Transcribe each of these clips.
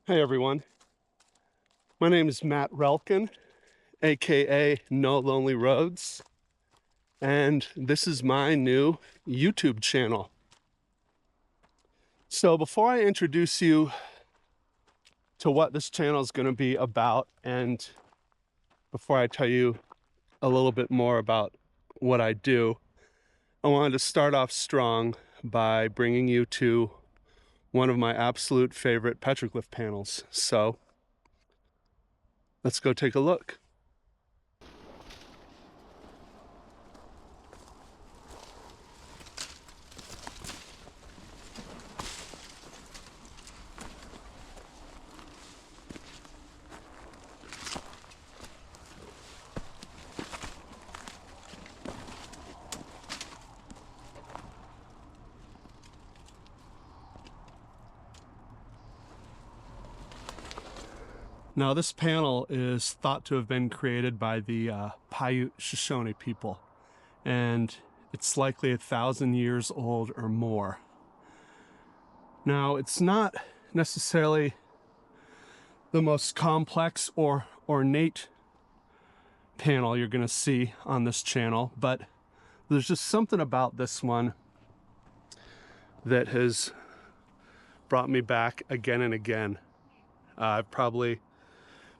Hey everyone, my name is Matt Relkin, aka No Lonely Roads, and this is my new YouTube channel. So before I introduce you to what this channel is going to be about, and before I tell you a little bit more about what I do, I wanted to start off strong by bringing you to one of my absolute favorite petroglyph panels. So let's go take a look. Now, this panel is thought to have been created by the Paiute Shoshone people, and it's likely 1,000 years old or more. Now, it's not necessarily the most complex or ornate panel you're going to see on this channel, but there's just something about this one that has brought me back again and again. I've probably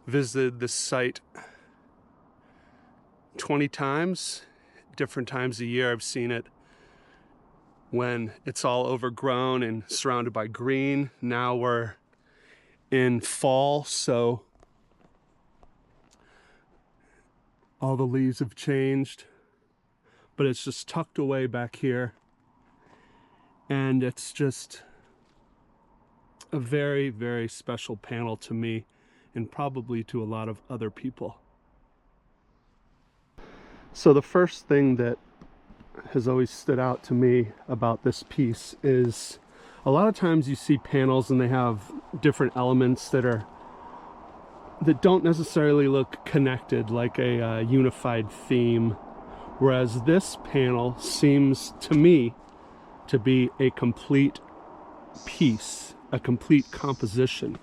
visited this site 20 times, different times a year. I've seen it when it's all overgrown and surrounded by green. Now we're in fall, so all the leaves have changed, but it's just tucked away back here, and it's just a very, very special panel to me, and probably to a lot of other people. So the first thing that has always stood out to me about this piece is a lot of times you see panels and they have different elements that don't necessarily look connected, like a unified theme, whereas this panel seems to me to be a complete piece, a complete composition,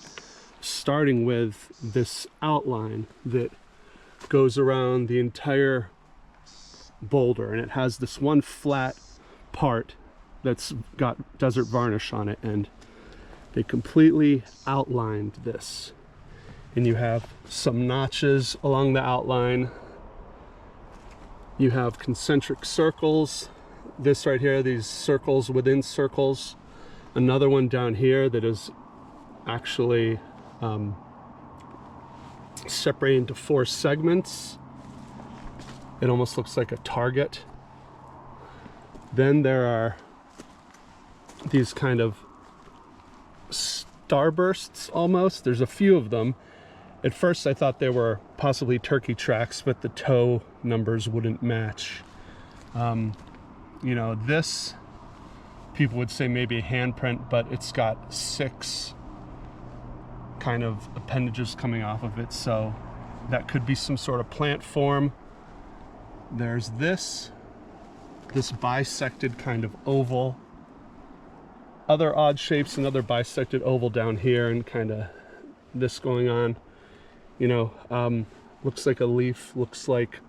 starting with this outline that goes around the entire boulder, and it has this one flat part that's got desert varnish on it, and they completely outlined this. And you have some notches along the outline. You have concentric circles. This right here, these circles within circles. Another one down here that is actually separated into 4 segments. It almost looks like a target. Then there are these kind of starbursts almost. There's a few of them. At first I thought they were possibly turkey tracks, but the toe numbers wouldn't match. You know, this, people would say maybe a handprint, but it's got 6 kind of appendages coming off of it, so that could be some sort of plant form. There's this bisected kind of oval, other odd shapes, another bisected oval down here, and kind of this going on, you know, looks like a leaf, looks like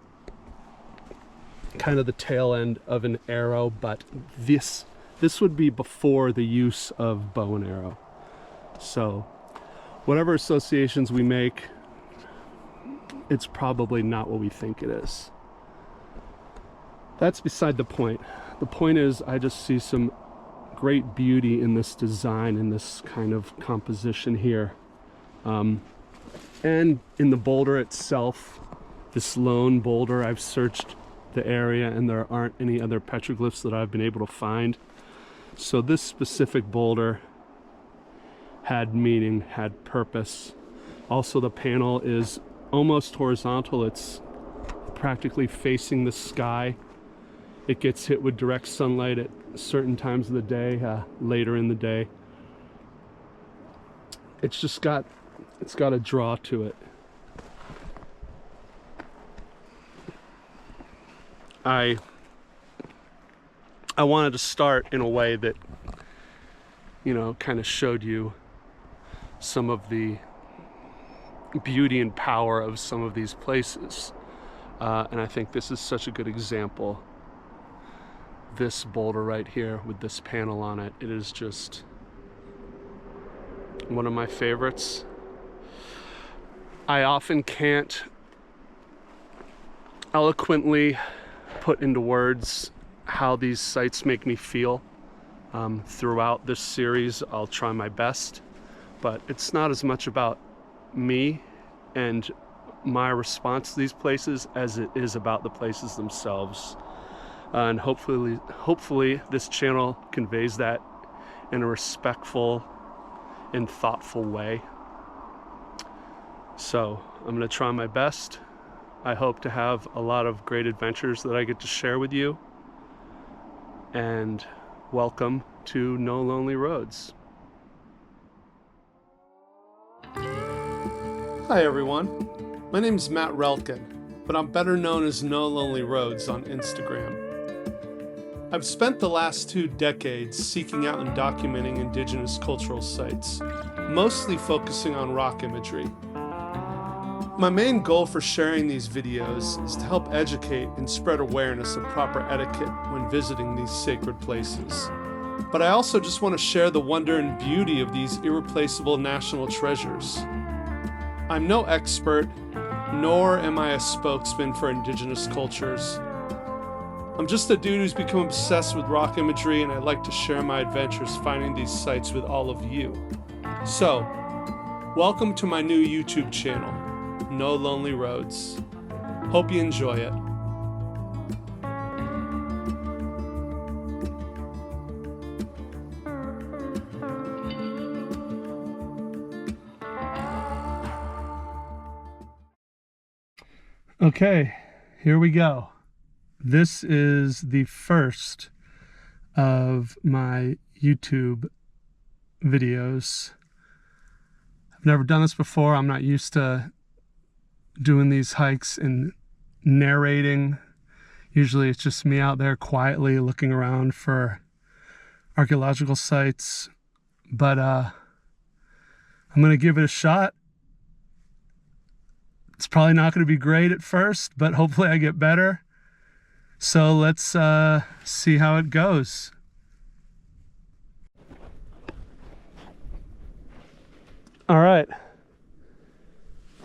kind of the tail end of an arrow, but this would be before the use of bow and arrow. So whatever associations we make, it's probably not what we think it is. That's beside the point. The point is, I just see some great beauty in this design, in this kind of composition here. And in the boulder itself, this lone boulder, I've searched the area and there aren't any other petroglyphs that I've been able to find. So this specific boulder had meaning, had purpose. Also, the panel is almost horizontal. It's practically facing the sky. It gets hit with direct sunlight at certain times of the day, later in the day. It's just got a draw to it. I wanted to start in a way that, you know, kind of showed you some of the beauty and power of some of these places. And I think this is such a good example. This boulder right here with this panel on it, it is just one of my favorites. I often can't eloquently put into words how these sites make me feel. Throughout this series, I'll try my best, but it's not as much about me and my response to these places as it is about the places themselves. And hopefully this channel conveys that in a respectful and thoughtful way. So I'm going to try my best. I hope to have a lot of great adventures that I get to share with you. And welcome to No Lonely Roads. Hi everyone, my name is Matt Relkin, but I'm better known as No Lonely Roads on Instagram. I've spent the last 2 decades seeking out and documenting indigenous cultural sites, mostly focusing on rock imagery. My main goal for sharing these videos is to help educate and spread awareness of proper etiquette when visiting these sacred places. But I also just want to share the wonder and beauty of these irreplaceable national treasures. I'm no expert, nor am I a spokesman for indigenous cultures. I'm just a dude who's become obsessed with rock imagery, and I'd like to share my adventures finding these sites with all of you. So, welcome to my new YouTube channel, No Lonely Roads. Hope you enjoy it. Okay, here we go. This is the first of my YouTube videos. I've never done this before. I'm not used to doing these hikes and narrating. Usually it's just me out there quietly looking around for archaeological sites, but I'm gonna give it a shot. It's probably not going to be great at first, but hopefully I get better. So let's see how it goes. All right,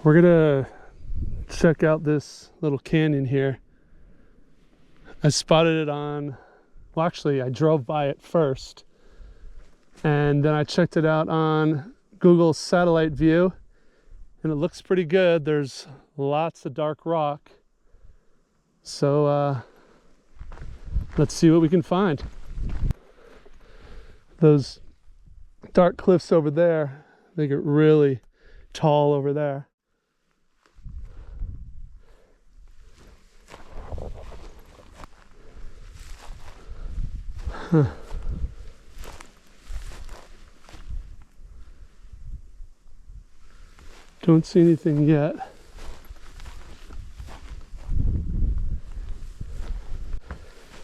we're gonna check out this little canyon here. I spotted it on, well actually I drove by it first, and then I checked it out on Google's satellite view, and it looks pretty good. There's lots of dark rock, so let's see what we can find. Those dark cliffs over there, they get really tall over there. Huh. Don't see anything yet.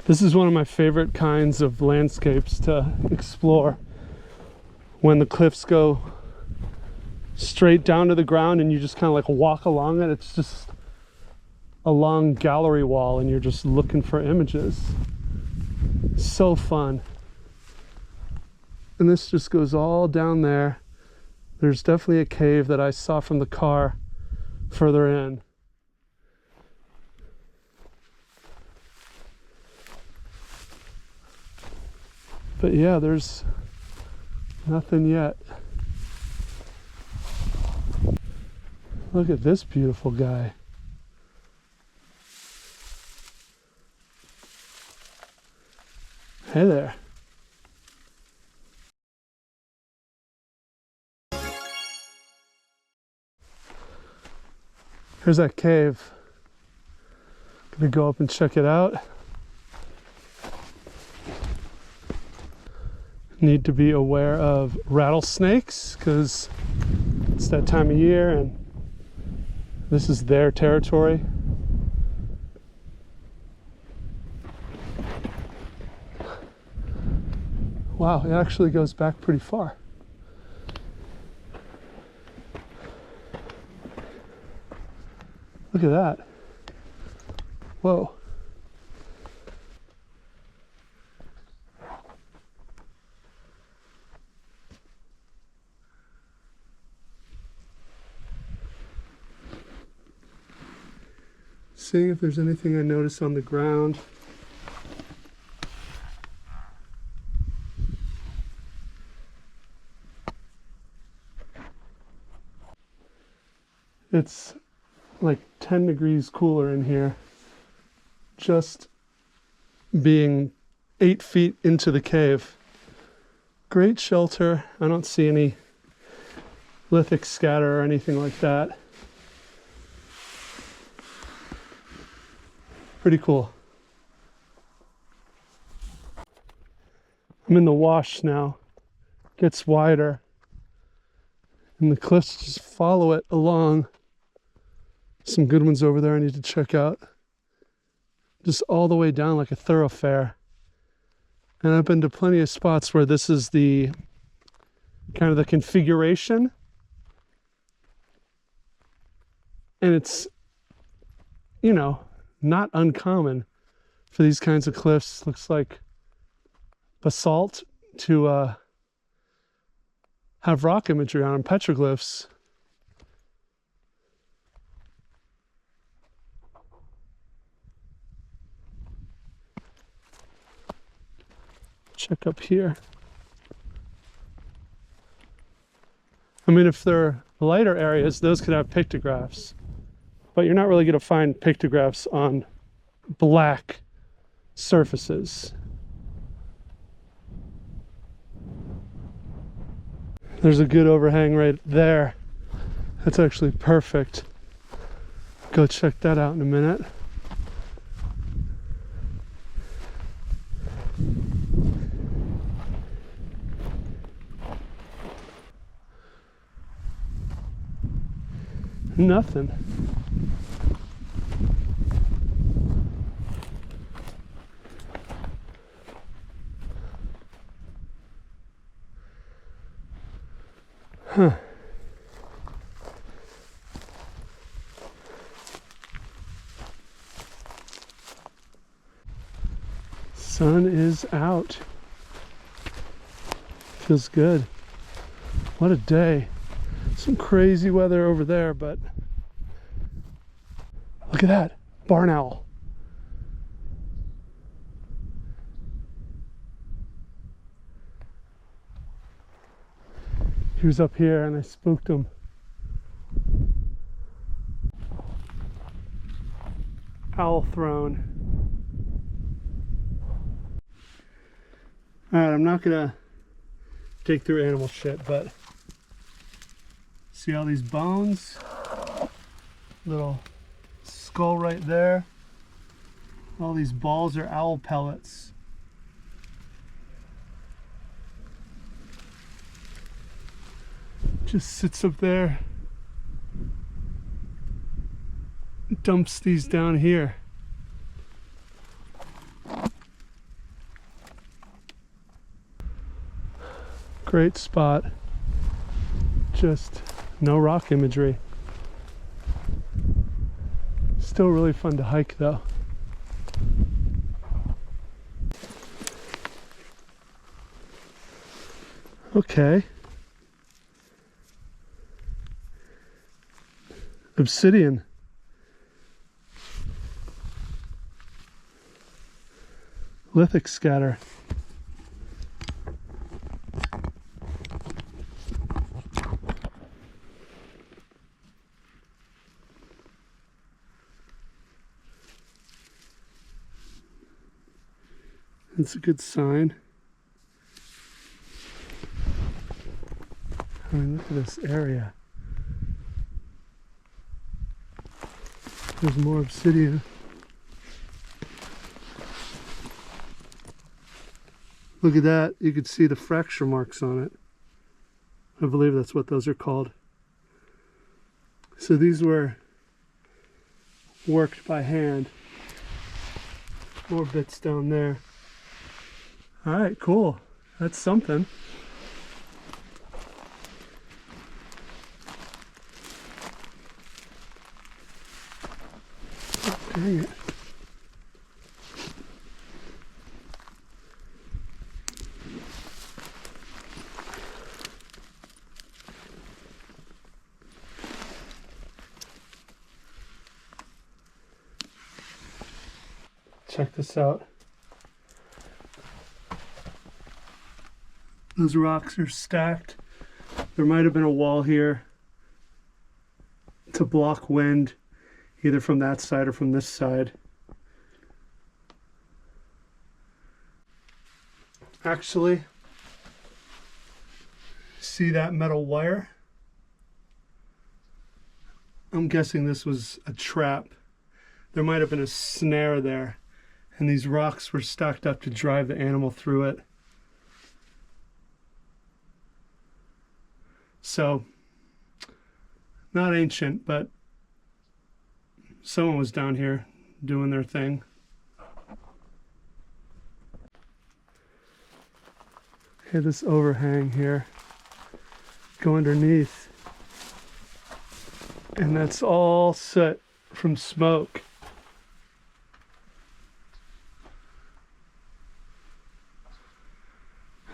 This is one of my favorite kinds of landscapes to explore. When the cliffs go straight down to the ground and you just kind of like walk along it. It's just a long gallery wall and you're just looking for images. So fun. And this just goes all down there. There's definitely a cave that I saw from the car further in. But yeah, there's nothing yet. Look at this beautiful guy. Hey there. Here's that cave. Gonna go up and check it out. Need to be aware of rattlesnakes because it's that time of year and this is their territory. Wow, it actually goes back pretty far. Look at that. Whoa. Seeing if there's anything I notice on the ground. It's like 10 degrees cooler in here, just being 8 feet into the cave. Great shelter. I don't see any lithic scatter or anything like that. Pretty cool. I'm in the wash now. Gets wider, and the cliffs just follow it along. Some good ones over there I need to check out. Just all the way down like a thoroughfare. And I've been to plenty of spots where this is the kind of the configuration. And it's, you know, not uncommon for these kinds of cliffs. Looks like basalt to have rock imagery on them, petroglyphs. Check up here. I mean, if they're lighter areas, those could have pictographs, but you're not really going to find pictographs on black surfaces. There's a good overhang right there. That's actually perfect. Go check that out in a minute. Nothing. Huh. Sun is out. Feels good. What a day. Some crazy weather over there, but look at that. Barn owl. He was up here and I spooked him. Owl throne. Alright, I'm not gonna dig through animal shit, but see all these bones? Little skull right there. All these balls are owl pellets. Just sits up there, dumps these down here. Great spot. Just no rock imagery. Still really fun to hike though. Okay. Obsidian. Lithic scatter. That's a good sign. I mean, look at this area. There's more obsidian. Look at that. You can see the fracture marks on it. I believe that's what those are called. So these were worked by hand. More bits down there. All right, cool. That's something. Dang it. Check this out. Those rocks are stacked. There might have been a wall here to block wind, either from that side or from this side. Actually, see that metal wire? I'm guessing this was a trap. There might have been a snare there, and these rocks were stacked up to drive the animal through it. So, not ancient, but someone was down here doing their thing. Okay, this overhang here, go underneath, and that's all soot from smoke.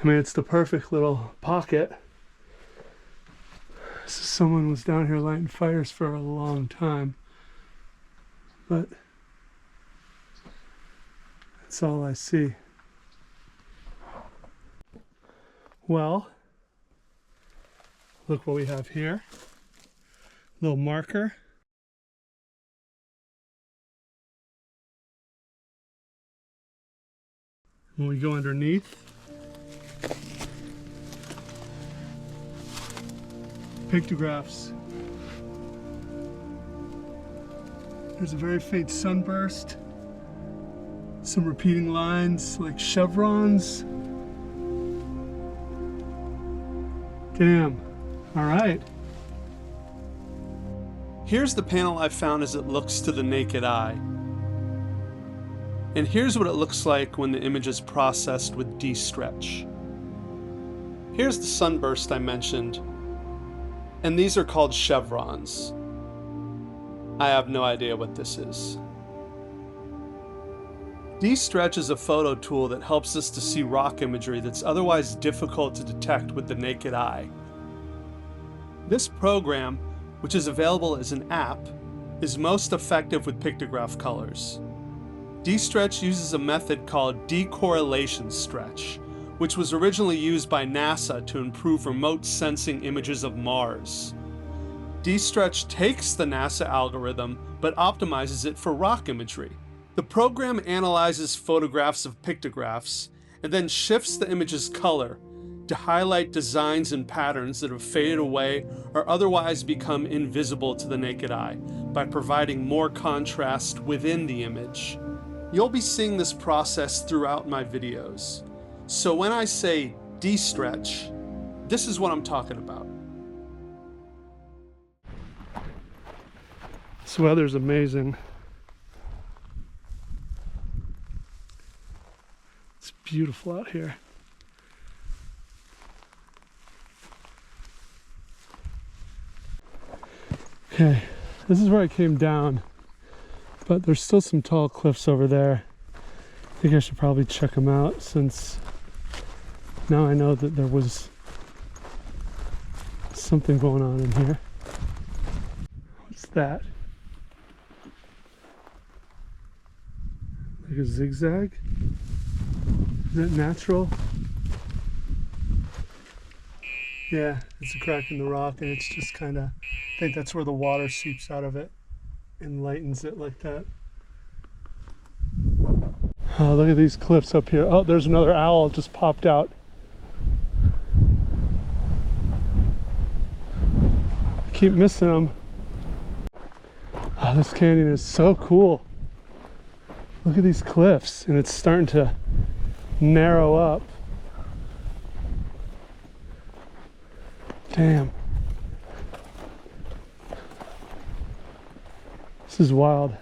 I mean, it's the perfect little pocket. So someone was down here lighting fires for a long time, but that's all I see. Well, look what we have here. Little marker. When we go underneath, pictographs. There's a very faint sunburst, some repeating lines like chevrons. Damn. All right. Here's the panel I found as it looks to the naked eye. And here's what it looks like when the image is processed with de-stretch. Here's the sunburst I mentioned, and these are called chevrons. I have no idea what this is. De-stretch is a photo tool that helps us to see rock imagery that's otherwise difficult to detect with the naked eye. This program, which is available as an app, is most effective with pictograph colors. De-stretch uses a method called decorrelation stretch, which was originally used by NASA to improve remote sensing images of Mars. De-stretch takes the NASA algorithm but optimizes it for rock imagery. The program analyzes photographs of pictographs and then shifts the image's color to highlight designs and patterns that have faded away or otherwise become invisible to the naked eye by providing more contrast within the image. You'll be seeing this process throughout my videos. So when I say de-stretch, this is what I'm talking about. This weather's amazing. It's beautiful out here. Okay, this is where I came down, but there's still some tall cliffs over there. I think I should probably check them out since now I know that there was something going on in here. What's that? Like a zigzag? Is that natural? Yeah, it's a crack in the rock and it's just kind of, I think that's where the water seeps out of it and lightens it like that. Oh, look at these cliffs up here. Oh, there's another owl just popped out. I keep missing them. Oh, this canyon is so cool. Look at these cliffs, and it's starting to narrow up. Damn. This is wild.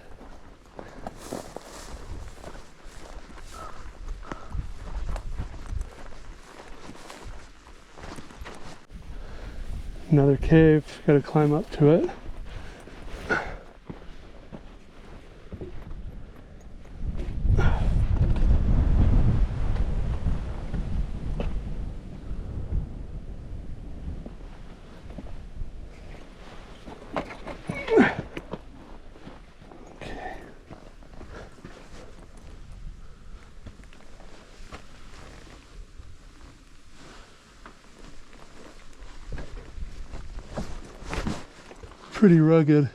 Another cave, gotta climb up to it. pretty rugged.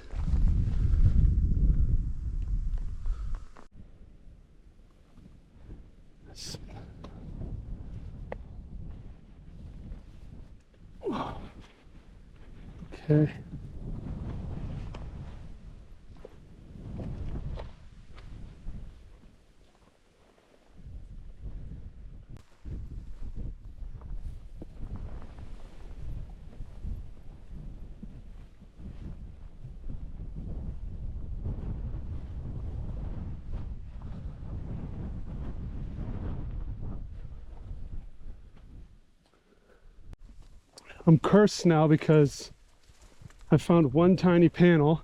Okay. I'm cursed now because I found one tiny panel,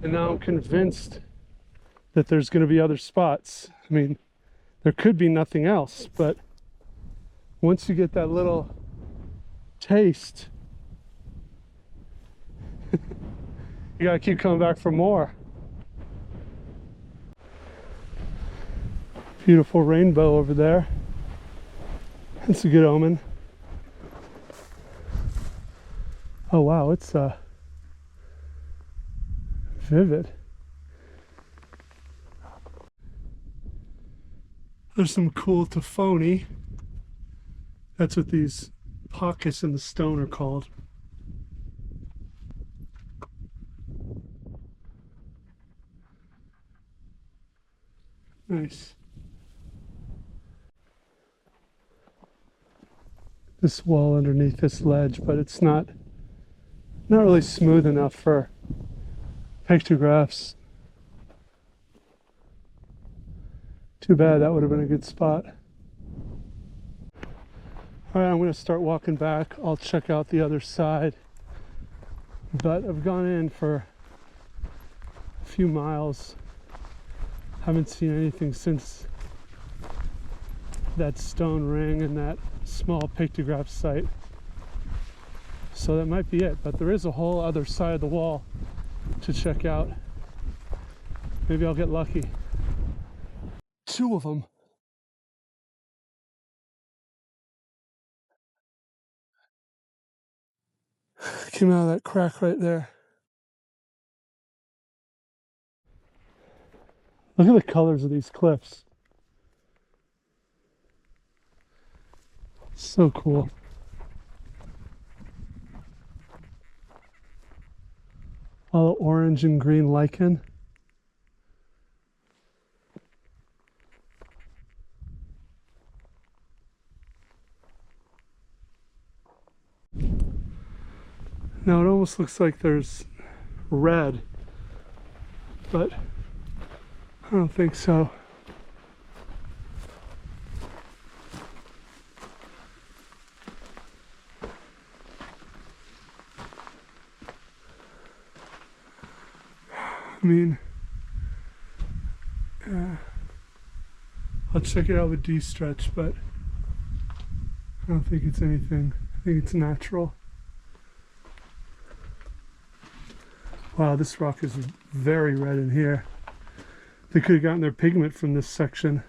and now I'm convinced that there's going to be other spots. I mean, there could be nothing else, but once you get that little taste, you gotta keep coming back for more. Beautiful rainbow over there. That's a good omen. Oh wow, it's vivid. There's some cool taphony. That's what these pockets in the stone are called. Nice. This wall underneath this ledge, but it's not really smooth enough for pictographs. Too bad, that would have been a good spot. All right, I'm going to start walking back. I'll check out the other side. But I've gone in for a few miles. Haven't seen anything since that stone ring and that small pictograph site. So that might be it, but there is a whole other side of the wall to check out. Maybe I'll get lucky. Two of them. Came out of that crack right there. Look at the colors of these cliffs. So cool. All the orange and green lichen. Now it almost looks like there's red, but I don't think so. I mean, I'll check it out with D-stretch, but I don't think it's anything. I think it's natural. Wow, this rock is very red in here. They could have gotten their pigment from this section.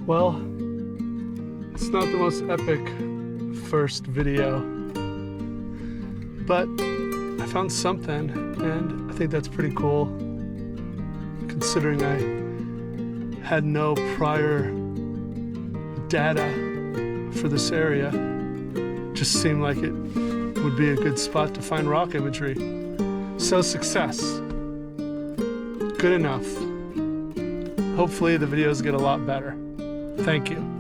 Well, it's not the most epic first video, but I found something, and I think that's pretty cool, considering I had no prior data for this area. Just seemed like it would be a good spot to find rock imagery. So success. Good enough. Hopefully the videos get a lot better. Thank you.